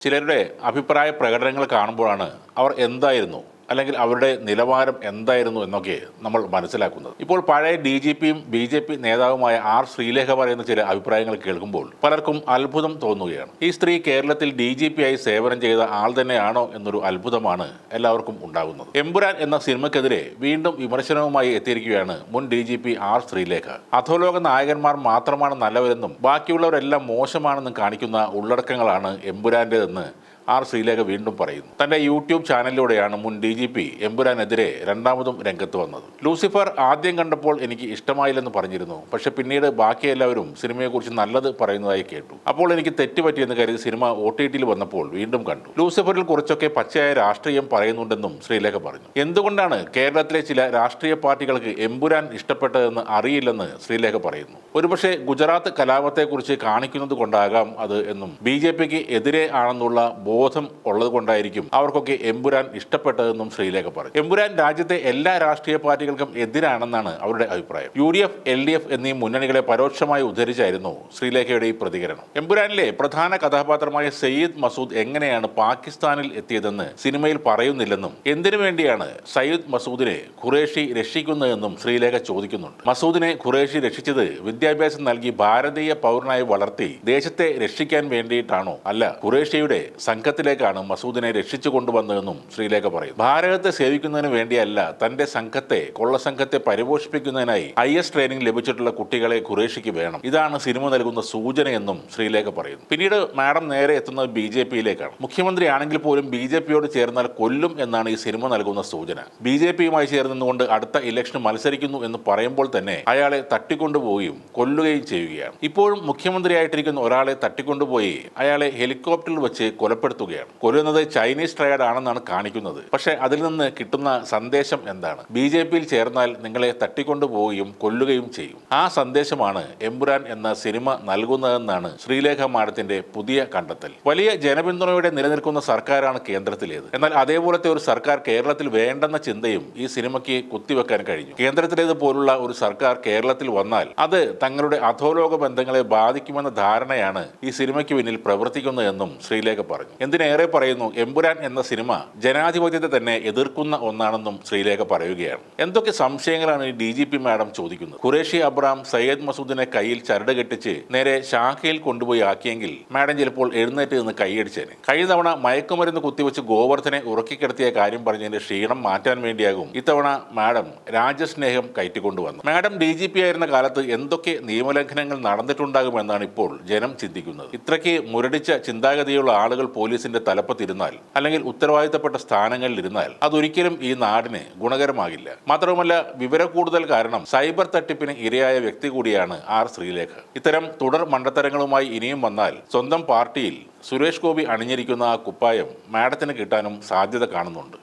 ചിലരുടെ അഭിപ്രായ പ്രകടനങ്ങൾ കാണുമ്പോഴാണ് അവർ എന്തായിരുന്നു അല്ലെങ്കിൽ അവരുടെ നിലവാരം എന്തായിരുന്നു എന്നൊക്കെ നമ്മൾ മനസ്സിലാക്കുന്നത്. ഇപ്പോൾ പഴയ DGPയും BJP നേതാവുമായ R ശ്രീലേഖ പറയുന്ന ചില അഭിപ്രായങ്ങൾ കേൾക്കുമ്പോൾ പലർക്കും അത്ഭുതം തോന്നുകയാണ്. ഈ സ്ത്രീ കേരളത്തിൽ DGP ആയി സേവനം ചെയ്ത ആൾ തന്നെയാണോ എന്നൊരു അത്ഭുതമാണ് എല്ലാവർക്കും ഉണ്ടാകുന്നത്. എമ്പുരാൻ എന്ന സിനിമയ്ക്കെതിരെ വീണ്ടും വിമർശനവുമായി എത്തിയിരിക്കുകയാണ് മുൻ DGP R ശ്രീലേഖ. അധോലോക നായകന്മാർ മാത്രമാണ് നല്ലവരെന്നും ബാക്കിയുള്ളവരെല്ലാം മോശമാണെന്നും കാണിക്കുന്ന ഉള്ളടക്കങ്ങളാണ് എമ്പുരാൻ്റെതെന്ന് R ശ്രീലേഖ വീണ്ടും പറയുന്നു. തന്റെ യൂട്യൂബ് ചാനലിലൂടെയാണ് മുൻ DGP എമ്പുരാനെതിരെ രണ്ടാമതും രംഗത്ത് വന്നത്. ലൂസിഫർ ആദ്യം കണ്ടപ്പോൾ എനിക്ക് ഇഷ്ടമായില്ലെന്ന് പറഞ്ഞിരുന്നു. പക്ഷെ പിന്നീട് ബാക്കി എല്ലാവരും സിനിമയെക്കുറിച്ച് നല്ലത് പറയുന്നതായി കേട്ടു. അപ്പോൾ എനിക്ക് തെറ്റുപറ്റിയെന്ന് കരുതി സിനിമ OTTയിൽ വന്നപ്പോൾ വീണ്ടും കണ്ടു. ലൂസിഫറിൽ കുറച്ചൊക്കെ പച്ചയായ രാഷ്ട്രീയം പറയുന്നുണ്ടെന്നും ശ്രീലേഖ പറഞ്ഞു. എന്തുകൊണ്ടാണ് കേരളത്തിലെ ചില രാഷ്ട്രീയ പാർട്ടികൾക്ക് എമ്പുരാൻ ഇഷ്ടപ്പെട്ടതെന്ന് അറിയില്ലെന്ന് ശ്രീലേഖ പറയുന്നു. ഒരുപക്ഷെ ഗുജറാത്ത് കലാപത്തെക്കുറിച്ച് കാണിക്കുന്നത് കൊണ്ടാകാം അത് എന്നും BJPക്ക് എതിരെ ആണെന്നുള്ള ബോധം ഉള്ളതുകൊണ്ടായിരിക്കും അവർക്കൊക്കെ എമ്പുരാൻ ഇഷ്ടപ്പെട്ടതെന്നും ശ്രീലേഖ പറഞ്ഞു. എമ്പുരാൻ രാജ്യത്തെ എല്ലാ രാഷ്ട്രീയ പാർട്ടികൾക്കും എതിരാണെന്നാണ് അവരുടെ അഭിപ്രായം. UDF LDF എന്നീ മുന്നണികളെ പരോക്ഷമായി ഉദ്ധരിച്ചായിരുന്നു ശ്രീലേഖയുടെ ഈ പ്രതികരണം. എമ്പുരാനിലെ പ്രധാന കഥാപാത്രമായ സയ്യിദ് മസൂദ് എങ്ങനെയാണ് പാകിസ്ഥാനിൽ എത്തിയതെന്ന് സിനിമയിൽ പറയുന്നില്ലെന്നും എന്തിനു വേണ്ടിയാണ് സയ്യിദ് മസൂദിനെ ഖുറേഷി രക്ഷിക്കുന്നതെന്നും ശ്രീലേഖ ചോദിക്കുന്നുണ്ട്. മസൂദിനെ ഖുറേഷി രക്ഷിച്ചത് വിദ്യാഭ്യാസം നൽകി ഭാരതീയ പൗരനായി വളർത്തി ദേശത്തെ രക്ഷിക്കാൻ വേണ്ടിയിട്ടാണോ? അല്ല, ഖുറേഷിയുടെ സംഘത്തിലേക്കാണ് മസൂദിനെ രക്ഷിച്ചു കൊണ്ടുവന്നതെന്നും ശ്രീലേഖ പറയും. ഭാരതത്തെ സേവിക്കുന്നതിന് വേണ്ടിയല്ല, തന്റെ കൊള്ളസംഘത്തെ പരിപോഷിപ്പിക്കുന്നതിനായി IS ട്രെയിനിങ് ലഭിച്ചിട്ടുള്ള കുട്ടികളെ ഖുറേഷിക്ക് വേണം. ഇതാണ് സിനിമ നൽകുന്ന സൂചനയെന്നും ശ്രീലേഖ പറയുന്നു. പിന്നീട് മാഡം നേരെ എത്തുന്നത് BJPയിലേക്കാണ്. മുഖ്യമന്ത്രിയാണെങ്കിൽ പോലും BJPയോട് ചേർന്നാൽ കൊല്ലും എന്നാണ് ഈ സിനിമ നൽകുന്ന സൂചന. BJPയുമായി ചേർന്നുകൊണ്ട് അടുത്ത ഇലക്ഷന് മത്സരിക്കുന്നു എന്ന് പറയുമ്പോൾ തന്നെ അയാളെ തട്ടിക്കൊണ്ടുപോവുകയും കൊല്ലുകയും ചെയ്യുകയാണ്. ഇപ്പോഴും മുഖ്യമന്ത്രിയായിട്ടിരിക്കുന്ന ഒരാളെ തട്ടിക്കൊണ്ടുപോയി അയാളെ ഹെലികോപ്റ്ററിൽ വെച്ച് കൊലപ്പെടുത്തുകയാണ്. കൊല്ലുന്നത് ചൈനീസ് ട്രയഡ് ആണെന്നാണ് കാണിക്കുന്നത്. പക്ഷേ അതിൽ നിന്ന് കിട്ടുന്ന സന്ദേശം എന്താണ്? BJPയിൽ ചേർന്നാൽ നിങ്ങളെ തട്ടിക്കൊണ്ടുപോവുകയും കൊല്ലുകയും ചെയ്യും. ആ സന്ദേശമാണ് എമ്പുരാൻ എന്ന സിനിമ നൽകുന്നതെന്നാണ് ശ്രീലേഖ മാഡത്തിന്റെ പുതിയ കണ്ടെത്തൽ. വലിയ ജനപിന്തുണയോടെ നിലനിൽക്കുന്ന സർക്കാരാണ് കേന്ദ്രത്തിലേത്. എന്നാൽ അതേപോലത്തെ ഒരു സർക്കാർ കേരളത്തിൽ വേണ്ടെന്ന ചിന്തയും ഈ സിനിമയ്ക്ക് കുത്തിവെക്കാൻ കഴിഞ്ഞു. കേന്ദ്രത്തിലേത് പോലുള്ള ഒരു സർക്കാർ കേരളത്തിൽ വന്നാൽ അത് തങ്ങളുടെ അധോലോക ബന്ധങ്ങളെ ബാധിക്കുമെന്ന ധാരണയാണ് ഈ സിനിമയ്ക്ക് പിന്നിൽ പ്രവർത്തിക്കുന്നതെന്നും ശ്രീലേഖ പറഞ്ഞു. എന്തിനേറെ പറയുന്നു, എമ്പുരാൻ എന്ന സിനിമ ജനാധിപത്യത്തെ തന്നെ എതിർക്കുന്ന ഒന്നാണെന്നും ശ്രീലേഖ പറയുകയാണ്. എന്തൊക്കെ സംശയങ്ങളാണ് ഈ DGP മാഡം ചോദിക്കുന്നത്? ഖുറേഷി അബ്രാം സയ്യദ് മസൂദിനെ കയ്യിൽ ചരട് കെട്ടിച്ച് നേരെ ഷാഖയിൽ കൊണ്ടുപോയി ആക്കിയെങ്കിൽ മാഡം ചിലപ്പോൾ എഴുന്നേറ്റ് നിന്ന് കൈയടിച്ചേനെ. കഴിഞ്ഞ തവണ മയക്കുമരുന്ന് കുത്തിവെച്ച് ഗോവർദ്ധനെ ഉറക്കിക്കിടത്തിയ കാര്യം പറഞ്ഞതിന്റെ ക്ഷീണം മാറ്റാൻ വേണ്ടിയാകും ഇത്തവണ മാഡം രാജ്യസ്നേഹം കയറ്റിക്കൊണ്ടുവന്നു. മാഡം DGP ആയിരുന്ന കാലത്ത് എന്തൊക്കെ നിയമലംഘനങ്ങൾ നടന്നിട്ടുണ്ടാകുമെന്നാണ് ഇപ്പോൾ ജനം ചിന്തിക്കുന്നത്. ഇത്രയ്ക്ക് മുരടിച്ച ചിന്താഗതിയുള്ള ആളുകൾ പോലീസിന്റെ തലപ്പത്തിരുന്നാൽ അല്ലെങ്കിൽ ഉത്തരവാദിത്തപ്പെട്ട സ്ഥാനങ്ങളിലിരുന്നാൽ അതൊരിക്കലും ഈ നാടിന് ഗുണകരമാകില്ല. മാത്രവുമല്ല, വിവരക്കൂടുതൽ കാരണം സൈബർ തട്ടിപ്പിന് ഇരയായ വ്യക്തി കൂടിയാണ് R ശ്രീലേഖ. ഇത്തരം തുടർ മണ്ടത്തരങ്ങളുമായി ഇനിയും വന്നാൽ സ്വന്തം പാർട്ടിയിൽ സുരേഷ് ഗോപി അണിഞ്ഞിരിക്കുന്ന ആ കുപ്പായം മാഡത്തിന് കിട്ടാനും സാധ്യത കാണുന്നുണ്ട്.